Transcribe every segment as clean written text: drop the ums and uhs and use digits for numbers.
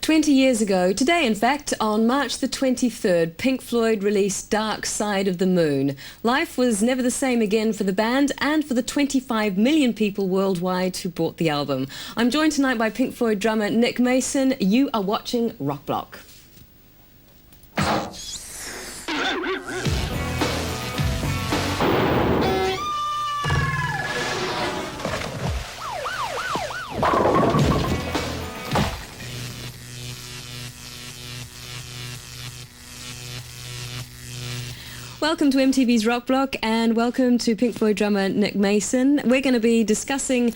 20 years ago, today in fact, on March the 23rd, Pink Floyd released Dark Side of the Moon. Life was never the same again for the band and for the 25 million people worldwide who bought the album. I'm joined tonight by Pink Floyd drummer Nick Mason. You are watching RockBlock. Welcome to MTV's RockBlock and welcome to Pink Floyd drummer Nick Mason. We're going to be discussing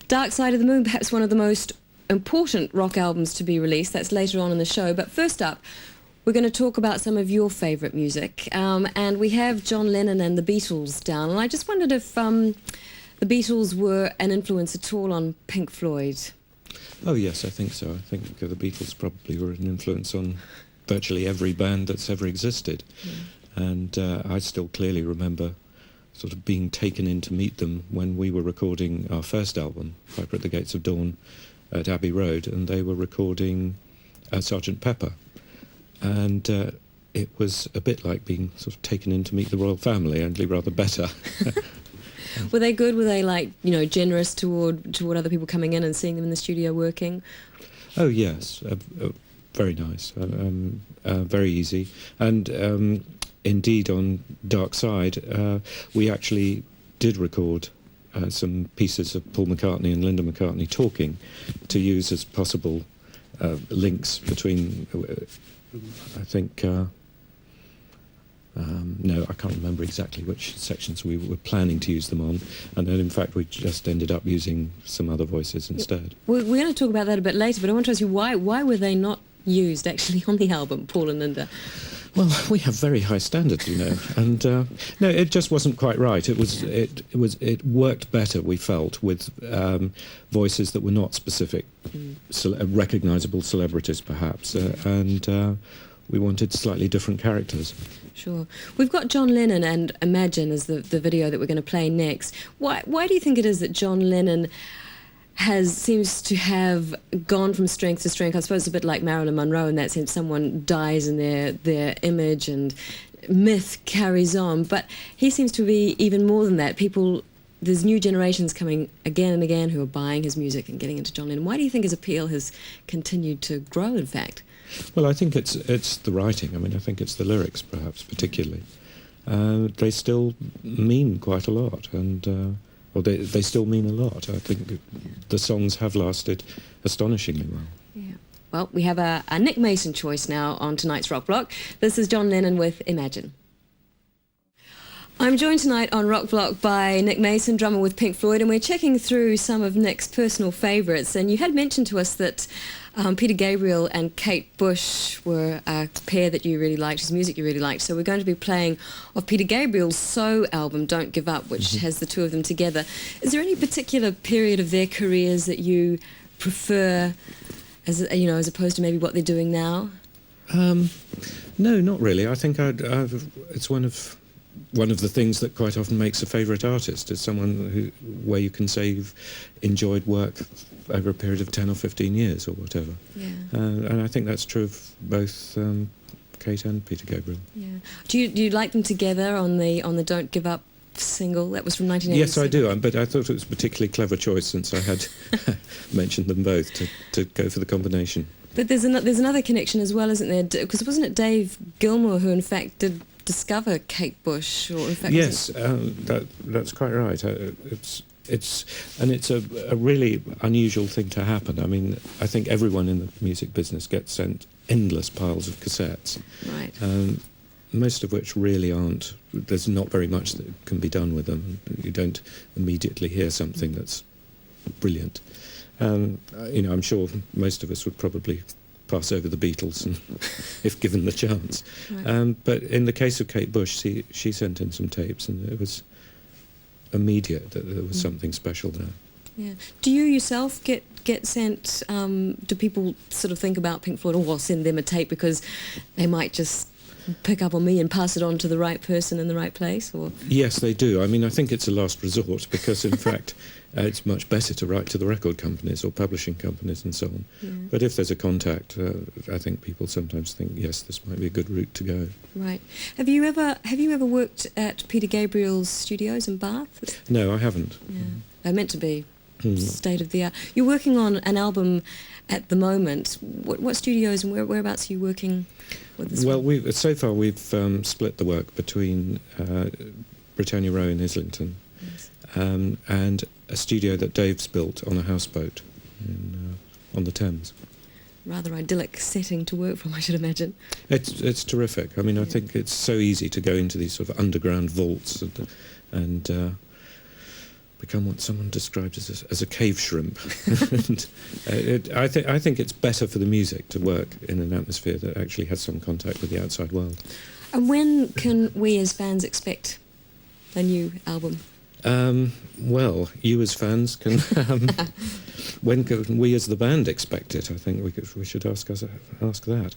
Dark Side of the Moon, perhaps one of the most important rock albums to be released. That's later on in the show. But first up, we're going to talk about some of your favourite music. And we have John Lennon and the Beatles down. And I just wondered if the Beatles were an influence at all on Pink Floyd. Oh yes, I think so. I think the Beatles probably were an influence on virtually every band that's ever existed. And I still clearly remember sort of being taken in to meet them when we were recording our first album, Piper at the Gates of Dawn, at Abbey Road, and they were recording Sgt. Pepper. And it was a bit like being sort of taken in to meet the royal family, only rather better. Were they good? Were they, like, you know, generous toward other people coming in and seeing them in the studio working? Oh yes, very nice, very easy. And indeed, on Dark Side, we actually did record some pieces of Paul McCartney and Linda McCartney talking to use as possible links between, I think, no, I can't remember exactly which sections we were planning to use them on, and then in fact we just ended up using some other voices instead. We're going to talk about that a bit later, but I want to ask you, why were they not used actually on the album, Paul and Linda? Well, we have very high standards, you know, and no, it just wasn't quite right. It worked better, we felt, with voices that were not specific, recognisable celebrities, perhaps, and we wanted slightly different characters. Sure. We've got John Lennon and Imagine as the video that we're going to play next. Why do you think it is that John Lennon seems to have gone from strength to strength? I suppose it's a bit like Marilyn Monroe in that sense. Someone dies in their image and myth carries on. But he seems to be even more than that. There's new generations coming again and again who are buying his music and getting into John Lennon. Why do you think his appeal has continued to grow, in fact? Well, I think it's the writing. I mean, I think it's the lyrics, perhaps, particularly. They still mean quite a lot, and well, they still mean a lot. I think the songs have lasted astonishingly well. Yeah. Well, we have a Nick Mason choice now on tonight's RockBlock. This is John Lennon with Imagine. I'm joined tonight on RockBlock by Nick Mason, drummer with Pink Floyd, and we're checking through some of Nick's personal favourites. And you had mentioned to us that Peter Gabriel and Kate Bush were a pair that you really liked, whose music you really liked. So we're going to be playing off Peter Gabriel's So album, Don't Give Up, which has the two of them together. Is there any particular period of their careers that you prefer, as opposed to maybe what they're doing now? No, not really. I think it's one of the things that quite often makes a favourite artist is someone where you can say you've enjoyed work over a period of 10 or 15 years or whatever. Yeah. And I think that's true of both Kate and Peter Gabriel. Yeah. Do you like them together on the Don't Give Up single? That was from 1986. Yes, I do, but I thought it was a particularly clever choice since I had mentioned them both to go for the combination. But there's another connection as well, isn't there? Because wasn't it Dave Gilmour who in fact did discover Kate Bush, or in fact? Yes, that's quite right. It's a really unusual thing to happen. I mean, I think everyone in the music business gets sent endless piles of cassettes, right? Most of which really aren't. There's not very much that can be done with them. You don't immediately hear something that's brilliant. I'm sure most of us would probably pass over the Beatles and if given the chance. Right. But in the case of Kate Bush, she sent in some tapes and it was immediate that there was something special there. Yeah. Do you yourself get sent, do people sort of think about Pink Floyd, or send them a tape because they might just pick up on me and pass it on to the right person in the right place? Or? Yes, they do. I mean, I think it's a last resort because, in fact, It's much better to write to the record companies or publishing companies and so on. Yeah. But if there's a contact, I think people sometimes think, yes, this might be a good route to go. Right. Have you ever worked at Peter Gabriel's studios in Bath? No, I haven't. Yeah. They're meant to be state of the art. You're working on an album at the moment. What studios and whereabouts are you working with this one? So far we've split the work between Britannia Row in Islington and a studio that Dave's built on a houseboat on the Thames. Rather idyllic setting to work from, I should imagine. It's terrific. I mean, I think it's so easy to go into these sort of underground vaults and become what someone described as a cave shrimp. And, I think it's better for the music to work in an atmosphere that actually has some contact with the outside world. And when can we as fans expect a new album? Well, you as fans can. When can we as the band expect it? I think we should ask that.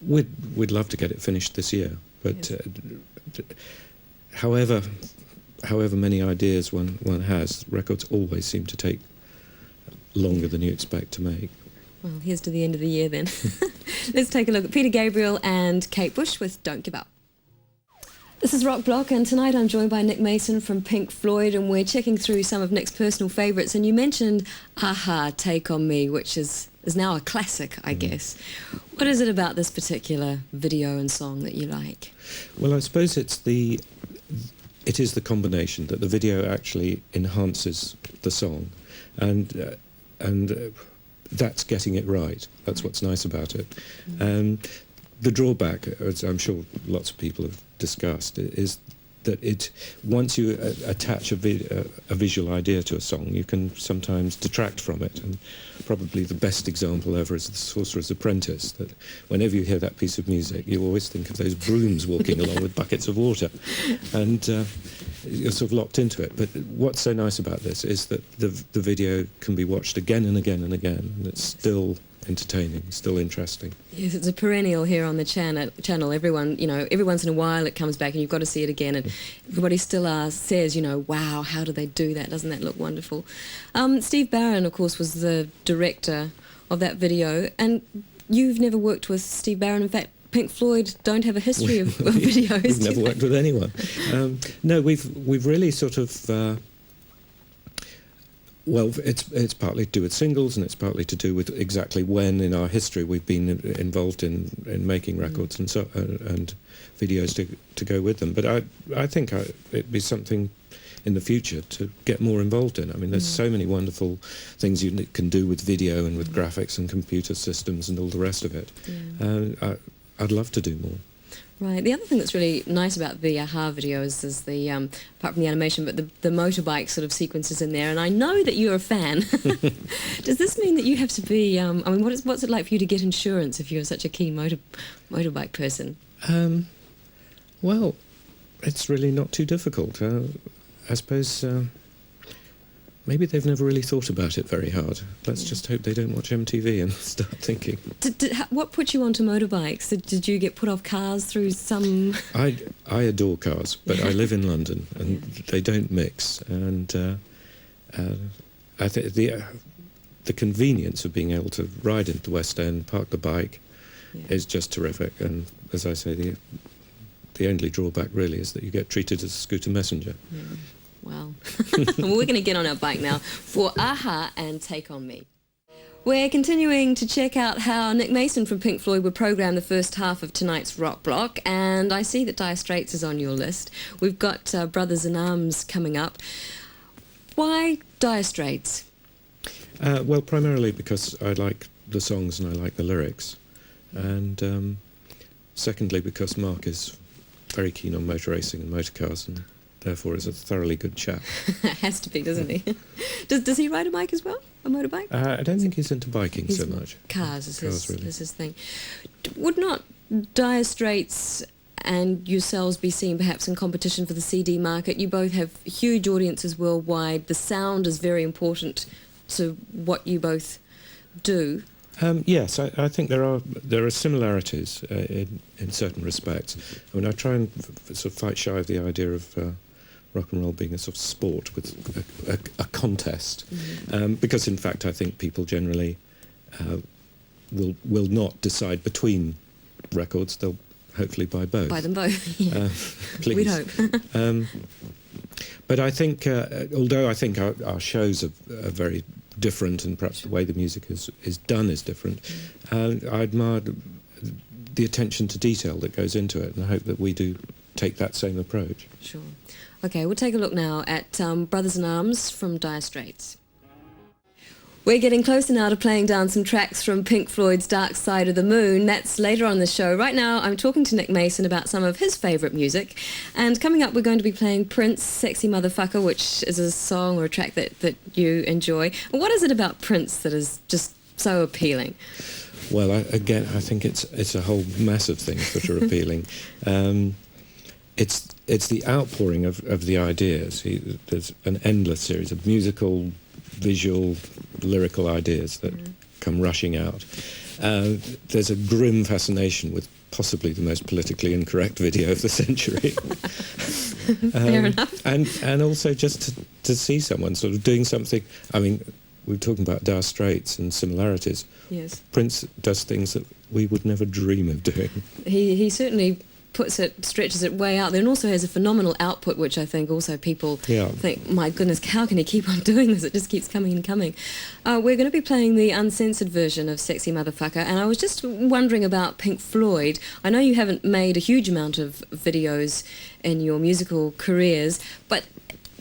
We'd love to get it finished this year, but yes. However many ideas one has, records always seem to take longer than you expect to make. Well, here's to the end of the year then. Let's take a look at Peter Gabriel and Kate Bush with Don't Give Up. This is RockBlock, and tonight I'm joined by Nick Mason from Pink Floyd, and we're checking through some of Nick's personal favourites. And you mentioned Aha, Take On Me, which is now a classic, I guess. What is it about this particular video and song that you like? Well, I suppose it is the combination that the video actually enhances the song, and that's getting it right. That's what's nice about it. The drawback, as I'm sure lots of people have discussed, is that once you attach a visual idea to a song, you can sometimes detract from it. And probably the best example ever is The Sorcerer's Apprentice, that whenever you hear that piece of music, you always think of those brooms walking along with buckets of water, and you're sort of locked into it. But what's so nice about this is that the video can be watched again and again and again, and it's still entertaining, still interesting. Yes, it's a perennial here on the channel. Everyone, every once in a while it comes back and you've got to see it again, and everybody still says, wow, how do they do that? Doesn't that look wonderful? Steve Barron, of course, was the director of that video, and you've never worked with Steve Barron. In fact, Pink Floyd don't have a history of videos. We've never worked with anyone. No, we've really sort of. Well, it's partly to do with singles, and it's partly to do with exactly when in our history we've been involved in making records and videos to go with them. But I think it'd be something in the future to get more involved in. I mean, there's so many wonderful things you can do with video and with graphics and computer systems and all the rest of it. I'd love to do more. Right. The other thing that's really nice about the Aha video is the apart from the animation, but the motorbike sort of sequences in there. And I know that you're a fan. Does this mean that you have to be? What's it like for you to get insurance if you're such a keen motorbike person? Well, it's really not too difficult. I suppose maybe they've never really thought about it very hard. Let's just hope they don't watch MTV and start thinking. What put you onto motorbikes? Did you get put off cars through some... I adore cars, but I live in London and they don't mix. And I think the convenience of being able to ride into the West End, park the bike, is just terrific. And as I say, the only drawback really is that you get treated as a scooter messenger. Yeah. Wow. Well, we're going to get on our bike now for Aha and Take On Me. We're continuing to check out how Nick Mason from Pink Floyd would program the first half of tonight's Rock Block, and I see that Dire Straits is on your list. We've got Brothers in Arms coming up. Why Dire Straits? Well, primarily because I like the songs and I like the lyrics, and secondly because Mark is very keen on motor racing and motor cars, and therefore is a thoroughly good chap. Has to be, doesn't he? Does he ride a bike as well? A motorbike? I don't think he's into biking so much. Cars is really his thing. Would not Dire Straits and yourselves be seen perhaps in competition for the CD market? You both have huge audiences worldwide. The sound is very important to what you both do. Yes, I think there are similarities in certain respects. I mean, I try and sort of fight shy of the idea of rock and roll being a sort of sport with a contest, because in fact I think people generally will not decide between records. They'll hopefully buy both. Buy them both. Yeah. Please. We'd hope. But I think, although I think our shows are very different, and perhaps the way the music is done is different, I admire the attention to detail that goes into it, and I hope that we do take that same approach. Sure. Okay, we'll take a look now at Brothers in Arms from Dire Straits. We're getting closer now to playing down some tracks from Pink Floyd's Dark Side of the Moon. That's later on the show. Right now, I'm talking to Nick Mason about some of his favourite music. And coming up, we're going to be playing Prince, Sexy Motherfucker, which is a song or a track that you enjoy. What is it about Prince that is just so appealing? Well, I think it's a whole massive things that are appealing. It's the outpouring of the ideas. There's an endless series of musical, visual, lyrical ideas that come rushing out. There's a grim fascination with possibly the most politically incorrect video of the century. Fair enough. And also just to see someone sort of doing something. I mean, we're talking about Dire Straits and similarities. Yes. Prince does things that we would never dream of doing. He certainly stretches it way out there, and also has a phenomenal output, which I think also people think, my goodness, how can he keep on doing this? It just keeps coming and coming. We're going to be playing the uncensored version of Sexy Motherfucker, and I was just wondering about Pink Floyd. I know you haven't made a huge amount of videos in your musical careers, but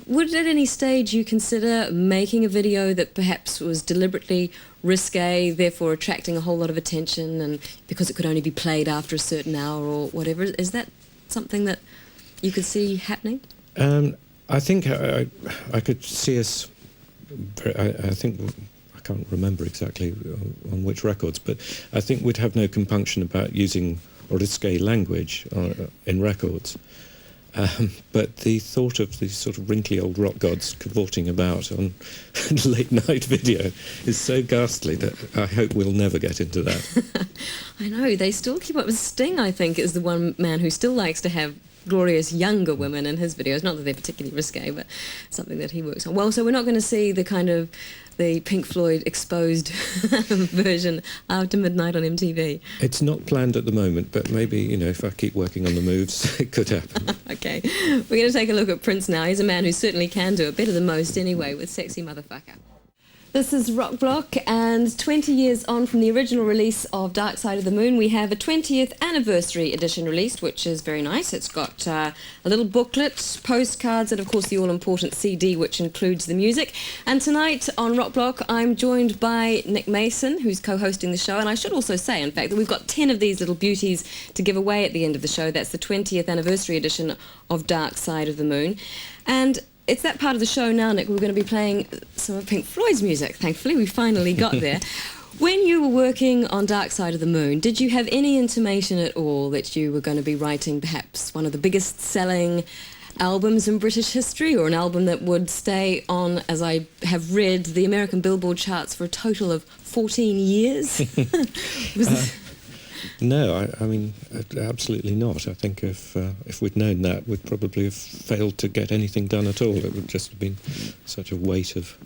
would at any stage you consider making a video that perhaps was deliberately risque, therefore attracting a whole lot of attention, and because it could only be played after a certain hour or whatever? Is that something that you could see happening? I think I could see us. I think I can't remember exactly on which records, but I think we'd have no compunction about using risque language in records. But the thought of these sort of wrinkly old rock gods cavorting about on late night video is so ghastly that I hope we'll never get into that. I know, they still keep up with Sting, I think, is the one man who still likes to have glorious younger women in his videos. Not that they're particularly risque, but something that he works on. Well, so we're not going to see the Pink Floyd exposed version after midnight on MTV. It's not planned at the moment, but maybe, if I keep working on the moves, it could happen. Okay, we're going to take a look at Prince now. He's a man who certainly can do it better than most anyway, with Sexy Motherfucker. This is RockBlock, and 20 years on from the original release of Dark Side of the Moon, we have a 20th anniversary edition released, which is very nice. It's got a little booklet, postcards, and of course the all-important CD, which includes the music. And tonight on RockBlock, I'm joined by Nick Mason, who's co-hosting the show. And I should also say, in fact, that we've got 10 of these little beauties to give away at the end of the show. That's the 20th anniversary edition of Dark Side of the Moon. And it's that part of the show now, Nick. We're going to be playing some of Pink Floyd's music. Thankfully, we finally got there. When you were working on Dark Side of the Moon, did you have any intimation at all that you were going to be writing perhaps one of the biggest selling albums in British history, or an album that would stay on, as I have read, the American Billboard charts for a total of 14 years? No, I mean, absolutely not. I think if we'd known that, we'd probably have failed to get anything done at all. It would just have been such a weight of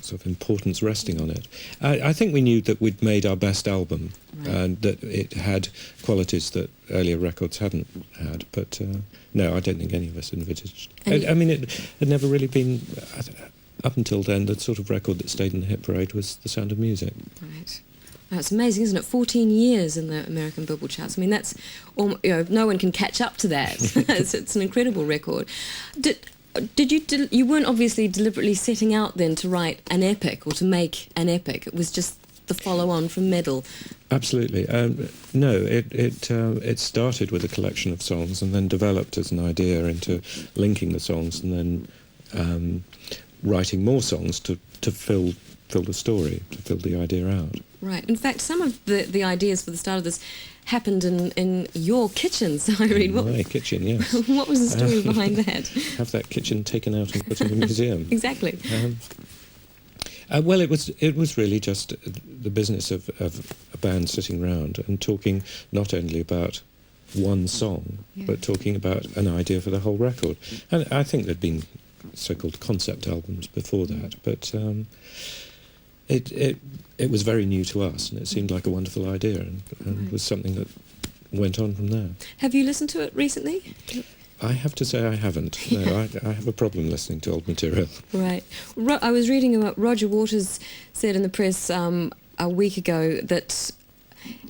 sort of importance resting on it. I think we knew that we'd made our best album, right, and that it had qualities that earlier records hadn't had. But no, I don't think any of us envisaged. I mean, it had never really been, up until then, the sort of record that stayed in the hit parade was The Sound of Music. Right. That's amazing, isn't it? 14 years in the American Billboard charts. I mean, that's, no one can catch up to that. It's an incredible record. Did you weren't obviously deliberately setting out then to write an epic or to make an epic. It was just the follow-on from Medal. Absolutely. No, it started with a collection of songs and then developed as an idea into linking the songs and then writing more songs to fill the story, to fill the idea out. Right. In fact, some of the ideas for the start of this happened in your kitchen, so I read. My kitchen, yes. What was the story behind that? Have that kitchen taken out and put in a museum. Exactly. Well, it was really just the business of a band sitting round and talking not only about one song, but talking about an idea for the whole record. And I think there'd been so-called concept albums before that, but it was very new to us, and it seemed like a wonderful idea, and was something that went on from there. Have you listened to it recently? I have to say I haven't. No, I have a problem listening to old material. Right. I was reading about Roger Waters said in the press a week ago that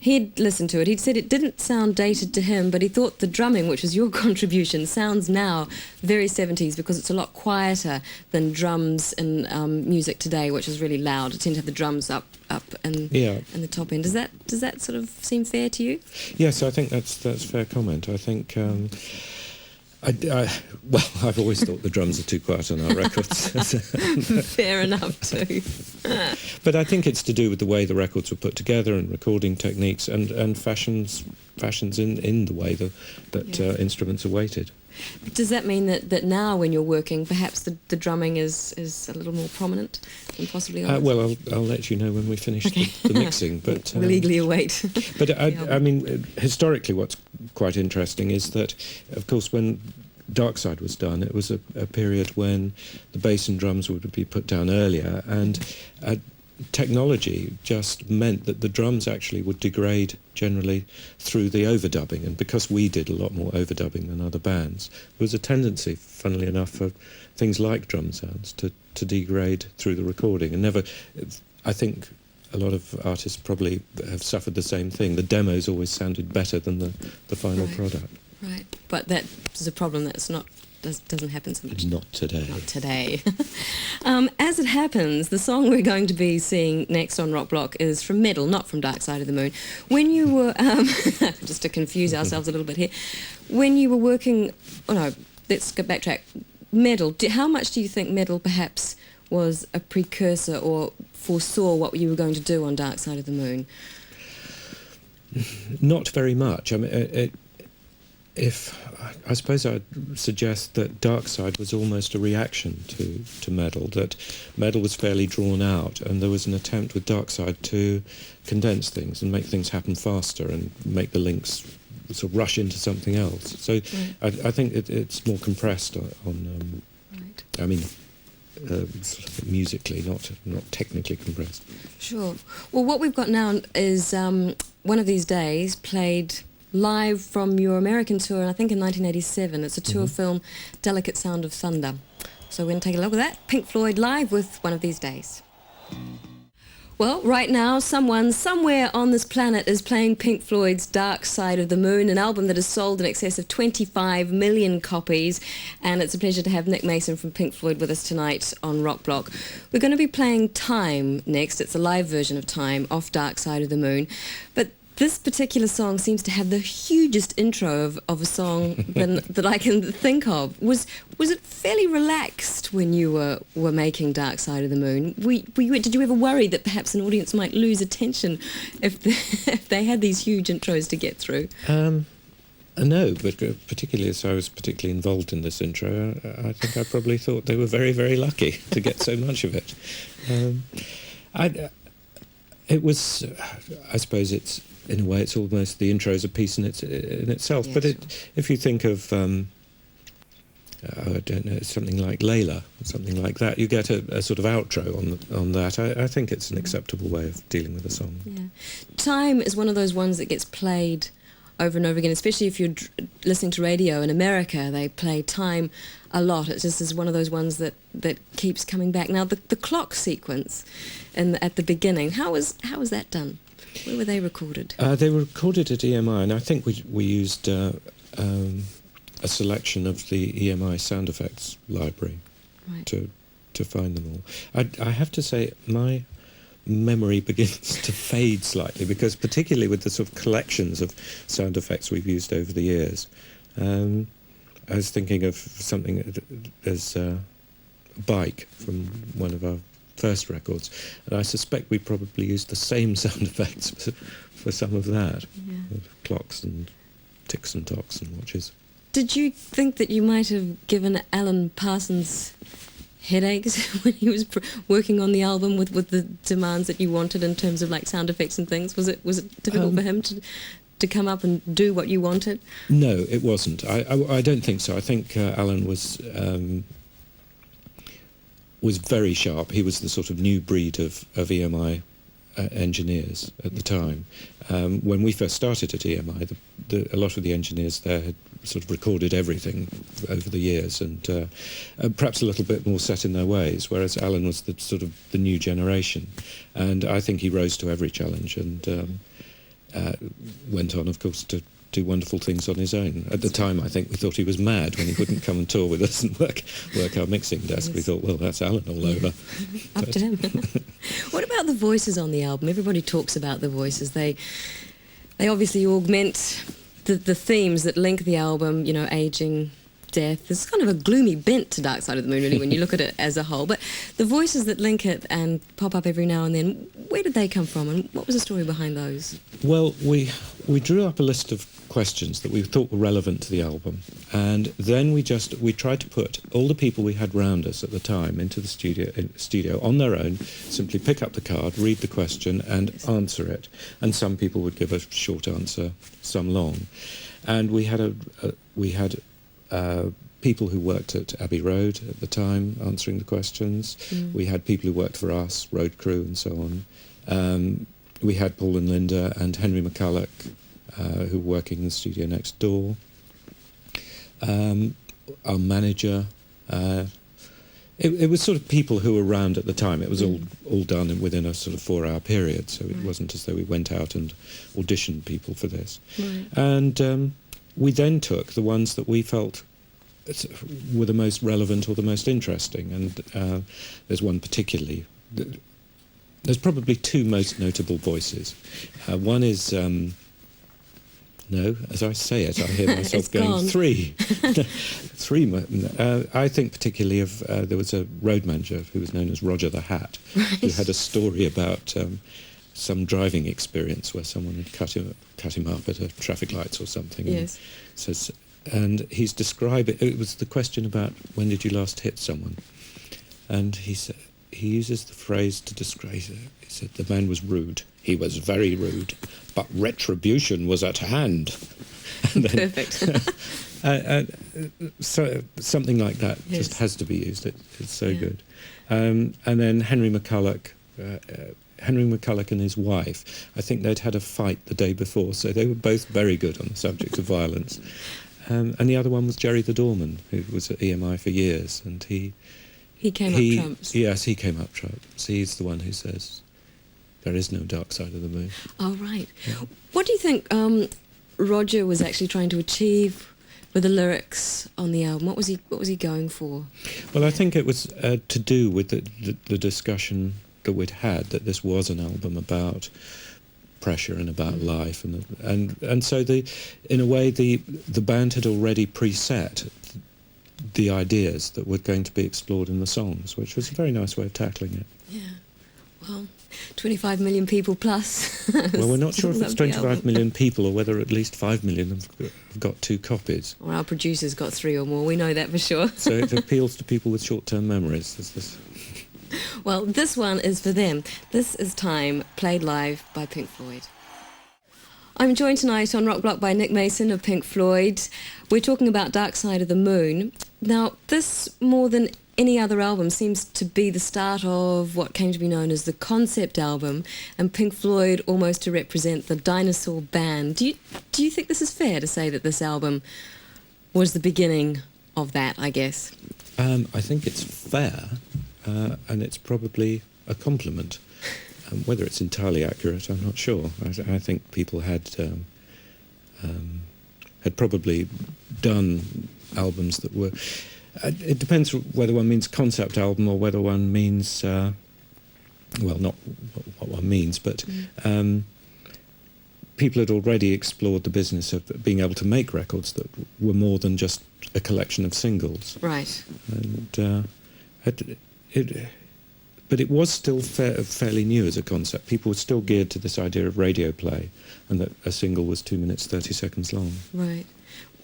he'd listened to it. He'd said it didn't sound dated to him, but he thought the drumming, which was your contribution, sounds now very 70s because it's a lot quieter than drums in music today, which is really loud. It tend to have the drums up and the top end. Does that sort of seem fair to you? Yes, I think that's a fair comment. I think. Well, I've always thought the drums are too quiet on our records. Fair enough too. But I think it's to do with the way the records were put together and recording techniques and fashions in the way that instruments are weighted. Does that mean that now when you're working, perhaps the drumming is a little more prominent than possibly always? Well, I'll let you know when we finish the mixing. But we'll eagerly await. But I mean, historically, what's quite interesting is that, of course, when Dark Side was done, it was a period when the bass and drums would be put down earlier, and technology just meant that the drums actually would degrade generally through the overdubbing, and because we did a lot more overdubbing than other bands, there was a tendency, funnily enough, for things like drum sounds to degrade through the recording, and never. I think a lot of artists probably have suffered the same thing. The demos always sounded better than the final product. Right, but that is a problem doesn't happen so much. Not today. Not today. As it happens, the song we're going to be seeing next on RockBlock is from Meddle, not from Dark Side of the Moon. When you were, just to confuse ourselves a little bit here, when you were working, let's go backtrack. Meddle, how much do you think Meddle perhaps was a precursor or foresaw what you were going to do on Dark Side of the Moon? Not very much. I mean, I suppose I'd suggest that Dark Side was almost a reaction to Meddle, that Meddle was fairly drawn out, and there was an attempt with Dark Side to condense things and make things happen faster and make the links sort of rush into something else. So I think it's more compressed on I mean, sort of musically, not technically compressed. Sure. Well, what we've got now is One of These Days, played live from your American tour, I think in 1987. It's a tour film, Delicate Sound of Thunder. So we're going to take a look at that. Pink Floyd live with One of These Days. Well, right now, someone somewhere on this planet is playing Pink Floyd's Dark Side of the Moon, an album that has sold in excess of 25 million copies. And it's a pleasure to have Nick Mason from Pink Floyd with us tonight on RockBlock. We're going to be playing Time next. It's a live version of Time off Dark Side of the Moon. But this particular song seems to have the hugest intro of a song that I can think of. Was it fairly relaxed when you were making Dark Side of the Moon? Did you ever worry that perhaps an audience might lose attention if they had these huge intros to get through? No, but particularly as I was particularly involved in this intro, I think I probably thought they were very, very lucky to get so much of it. It was, I suppose it's, in a way, it's almost the intro is a piece in itself. Yeah, but if you think of, I don't know, something like Layla, something like that, you get a sort of outro on that. I think it's an acceptable way of dealing with a song. Yeah. Time is one of those ones that gets played over and over again, especially if you're listening to radio in America. They play Time a lot. It just is one of those ones that keeps coming back. Now, the clock sequence at the beginning, how was that done? Where were they recorded? They were recorded at EMI, and I think we used a selection of the EMI sound effects library to find them all. I have to say, my memory begins to fade slightly, because particularly with the sort of collections of sound effects we've used over the years, I was thinking of something as a bike from one of our first records, and I suspect we probably used the same sound effects for some of that, clocks and ticks and tocks and watches. Did you think that you might have given Alan Parsons headaches when he was working on the album with the demands that you wanted in terms of like sound effects and things? Was it difficult for him to come up and do what you wanted? No, it wasn't. I don't think so. I think Alan was very sharp. He was the sort of new breed of EMI engineers at the time. When we first started at EMI, a lot of the engineers there had sort of recorded everything over the years, and perhaps a little bit more set in their ways, whereas Alan was the sort of the new generation. And I think he rose to every challenge and went on, of course, to do wonderful things on his own. At the time, I think we thought he was mad when he wouldn't come and tour with us and work our mixing desk. Yes. We thought, well, that's Alan all over. Up to him. What about the voices on the album? Everybody talks about the voices. They obviously augment the themes that link the album, you know, aging, death. There's kind of a gloomy bent to Dark Side of the Moon, really, when you look at it as a whole. But the voices that link it and pop up every now and then, where did they come from, and what was the story behind those? Well, we drew up a list of questions that we thought were relevant to the album, and then we tried to put all the people we had round us at the time into the studio on their own, simply pick up the card, read the question and answer it. And some people would give a short answer, some long. And we had people who worked at Abbey Road at the time answering the questions. We had people who worked for us, road crew and so on. We had Paul and Linda and Henry McCulloch, who were working in the studio next door. Our manager. It was sort of people who were around at the time. It was all done within a sort of 4-hour period, so it wasn't as though we went out and auditioned people for this. Right. And we then took the ones that we felt were the most relevant or the most interesting, and there's one particularly. There's probably two most notable voices. One is, no, as I say it, I hear myself going, gone. Three. I think particularly of, there was a road manager who was known as Roger the Hat, right, who had a story about some driving experience where someone had cut him up at a traffic lights or something. Yes. And he's described it was the question about when did you last hit someone, and he uses the phrase to describe it. He said the man was rude. He was very rude, but retribution was at hand. And then, perfect. So something like that just has to be used. It's so good. And then Henry McCulloch and his wife, I think they'd had a fight the day before, so they were both very good on the subject of violence. And the other one was Jerry the Doorman, who was at EMI for years, and he came up trumps. Yes, he came up trumps. He's the one who says there is no dark side of the moon. Oh, right. Yeah. What do you think Roger was actually trying to achieve with the lyrics on the album? What was he going for? Well, I think it was to do with the discussion that we'd had, that this was an album about pressure and about life, and so in a way the band had already preset the ideas that were going to be explored in the songs, which was a very nice way of tackling it. Yeah. Well, 25 million people plus. Well, we're not sure if it's 25 million people or whether at least 5 million have got 2 copies. Or our producers got 3 or more, we know that for sure. So it appeals to people with short-term memories. Well, this one is for them. This is Time, played live by Pink Floyd. I'm joined tonight on RockBlock by Nick Mason of Pink Floyd. We're talking about Dark Side of the Moon. Now, this, more than any other album, seems to be the start of what came to be known as the concept album, and Pink Floyd almost to represent the dinosaur band. Do you think this is fair to say that this album was the beginning of that, I guess? I think it's fair, and it's probably a compliment. Whether it's entirely accurate, I'm not sure. I think people had probably done albums that were... it depends whether one means concept album or whether one means... well, not what one means, but people had already explored the business of being able to make records that were more than just a collection of singles. Right. And but it was still fairly new as a concept. People were still geared to this idea of radio play, and that a single was 2 minutes 30 seconds long. Right.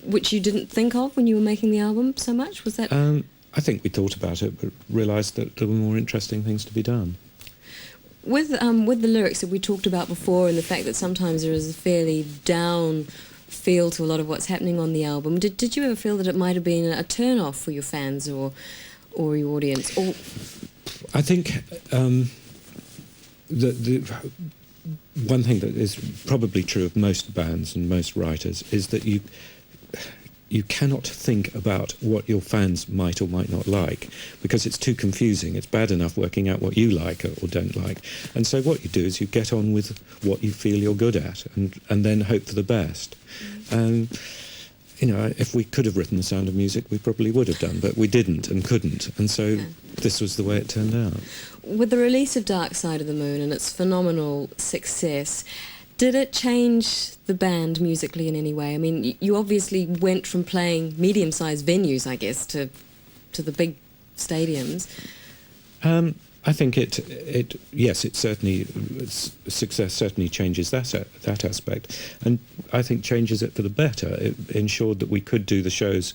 Which you didn't think of when you were making the album so much? Was that? I think we thought about it, but realised that there were more interesting things to be done. with the lyrics that we talked about before, and the fact that sometimes there is a fairly down feel to a lot of what's happening on the album, did you ever feel that it might have been a turn off for your fans or your audience? Or I think the one thing that is probably true of most bands and most writers is that you cannot think about what your fans might or might not like, because it's too confusing. It's bad enough working out what you like or don't like. And so what you do is you get on with what you feel you're good at, and then hope for the best. You know, if we could have written The Sound of Music, we probably would have done, but we didn't and couldn't. And so this was the way it turned out. With the release of Dark Side of the Moon and its phenomenal success, did it change the band musically in any way? I mean, you obviously went from playing medium-sized venues, I guess, to the big stadiums. I think yes, it certainly, success certainly changes that aspect, and I think changes it for the better. It ensured that we could do the shows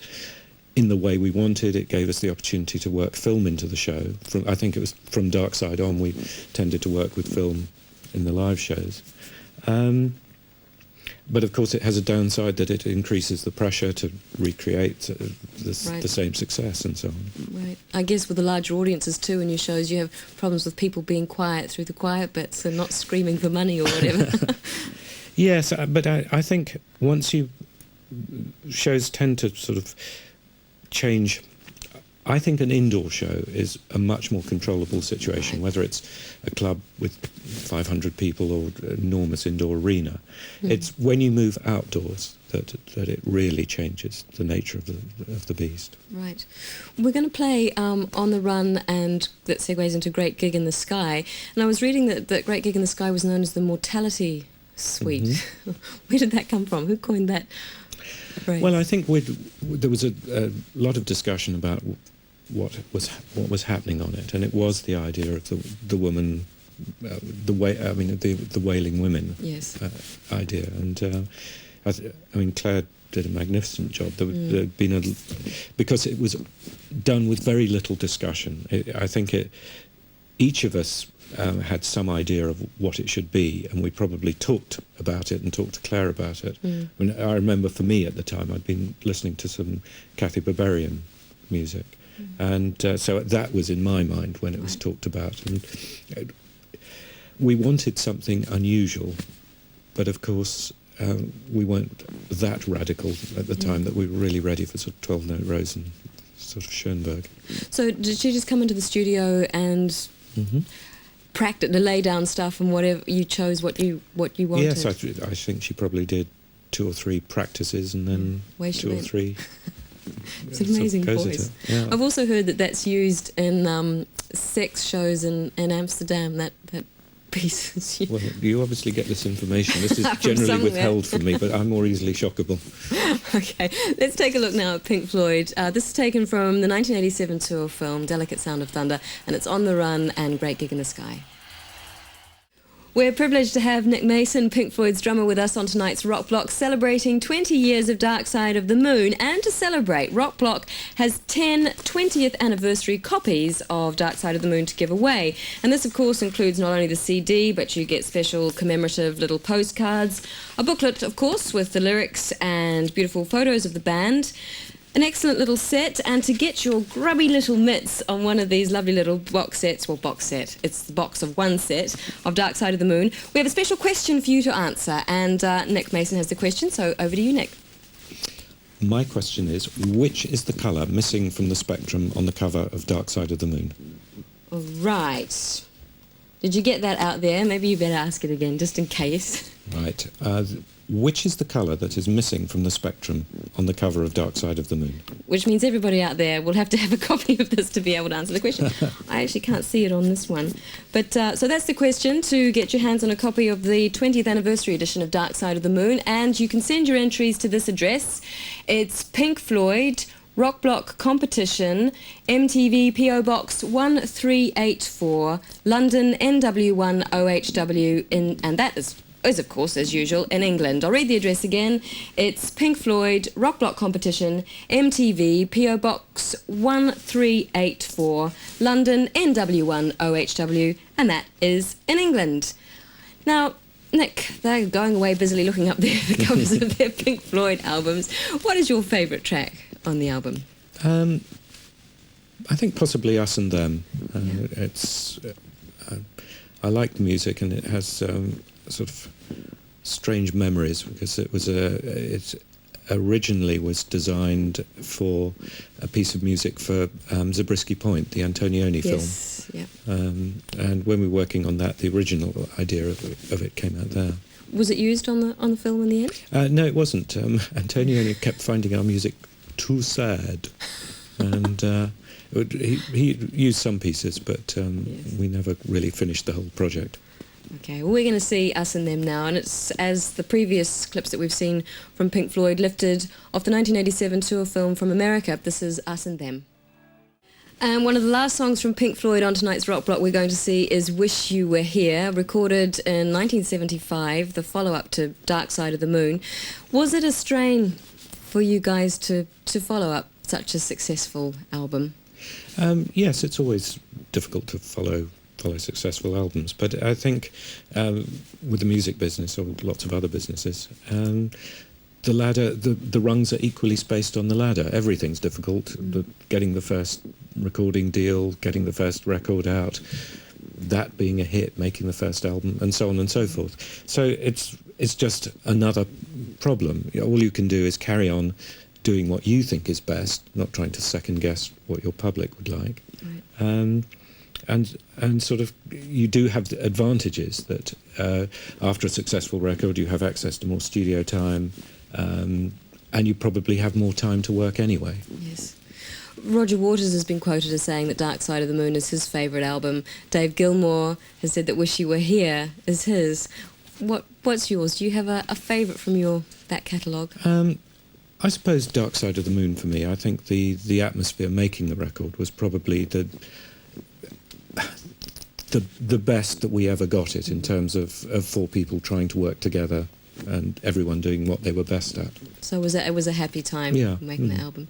in the way we wanted. It gave us the opportunity to work film into the show. I think it was from Dark Side on we tended to work with film in the live shows. But of course it has a downside, that it increases the pressure to recreate the same success and so on. Right. I guess with the larger audiences too in your shows, you have problems with people being quiet through the quiet bits and not screaming for money or whatever. Yes, but I think shows tend to sort of change. I think an indoor show is a much more controllable situation, whether it's a club with 500 people or an enormous indoor arena. It's when you move outdoors that it really changes the nature of the beast. Right. We're going to play On the Run, and that segues into Great Gig in the Sky. And I was reading that Great Gig in the Sky was known as the Mortality Suite. Mm-hmm. Where did that come from? Who coined that phrase? Well, I think there was a lot of discussion about what was happening on it, and it was the idea of the woman, the wailing women. Yes. Idea, and I mean Claire did a magnificent job. There'd been because it was done with very little discussion. I think each of us had some idea of what it should be, and we probably talked about it and talked to Claire about it. I mean, I remember for me at the time I'd been listening to some Kathy Berberian music. And so that was in my mind when it was talked about. And we wanted something unusual, but of course we weren't that radical at the time that we were really ready for sort of 12-note rows and sort of Schoenberg. So did she just come into the studio and practice, lay down stuff, and whatever you chose, what you wanted? Yes, I think she probably did 2 or 3 practices and then 2 or 3... It's an amazing voice. Yeah. I've also heard that that's used in sex shows in Amsterdam, that piece. Well, you obviously get this information. This is generally withheld from me, but I'm more easily shockable. Okay, let's take a look now at Pink Floyd. This is taken from the 1987 tour film Delicate Sound of Thunder, and it's On the Run and Great Gig in the Sky. We're privileged to have Nick Mason, Pink Floyd's drummer, with us on tonight's RockBlock, celebrating 20 years of Dark Side of the Moon. And to celebrate, RockBlock has 10 20th anniversary copies of Dark Side of the Moon to give away. And this, of course, includes not only the CD, but you get special commemorative little postcards, a booklet, of course, with the lyrics and beautiful photos of the band. An excellent little set, and to get your grubby little mitts on one of these lovely little box set, it's the box of one set of Dark Side of the Moon, we have a special question for you to answer, and Nick Mason has the question, so over to you, Nick. My question is, which is the colour missing from the spectrum on the cover of Dark Side of the Moon? Right. Did you get that out there? Maybe you better ask it again, just in case. Right. Which is the colour that is missing from the spectrum on the cover of Dark Side of the Moon? Which means everybody out there will have to have a copy of this to be able to answer the question. I actually can't see it on this one. But so that's the question, to get your hands on a copy of the 20th anniversary edition of Dark Side of the Moon. And you can send your entries to this address. It's Pink Floyd, RockBlock Competition, MTV PO Box 1384, London NW1 OHW, and that is is, of course, as usual, in England. I'll read the address again. It's Pink Floyd, RockBlock Competition, MTV, PO Box 1384, London, NW1 OHW, and that is in England. Now, Nick, they're going away busily looking up the covers of their Pink Floyd albums. What is your favourite track on the album? I think possibly Us and Them. It's I like the music, and it has sort of strange memories because it originally was designed for a piece of music for Zabriskie Point, the Antonioni film. Yes, yeah. And when we were working on that, the original idea of it came out there. Was it used on the film in the end? No, it wasn't. Antonioni kept finding our music too sad, and he used some pieces, but we never really finished the whole project. Okay, well, we're going to see Us and Them now, and it's as the previous clips that we've seen from Pink Floyd lifted off the 1987 tour film from America. This is Us and Them. And one of the last songs from Pink Floyd on tonight's Rock Block we're going to see is Wish You Were Here, recorded in 1975, the follow-up to Dark Side of the Moon. Was it a strain for you guys to follow up such a successful album? Yes, it's always difficult to follow successful albums, but I think with the music business or lots of other businesses, the ladder, the rungs are equally spaced on the ladder. Everything's difficult. Getting the first recording deal, getting the first record out, that being a hit, making the first album, and so on and so forth. So it's just another problem. All you can do is carry on doing what you think is best, not trying to second guess what your public would like. Right. And sort of, you do have the advantages that after a successful record you have access to more studio time, and you probably have more time to work anyway. Yes. Roger Waters has been quoted as saying that Dark Side of the Moon is his favourite album. Dave Gilmour has said that Wish You Were Here is his. What's yours? Do you have a favourite from your back catalogue? I suppose Dark Side of the Moon for me. I think the atmosphere making the record was probably the best that we ever got it, in terms of four people trying to work together and everyone doing what they were best at. So it was a happy time making the album.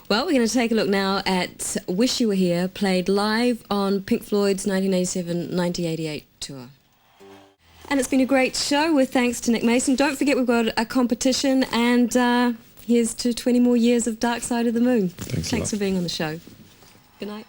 Well, we're going to take a look now at Wish You Were Here, played live on Pink Floyd's 1987-1988 tour. And it's been a great show with thanks to Nick Mason. Don't forget we've got a competition, and here's to 20 more years of Dark Side of the Moon. Thanks for being on the show. Good night.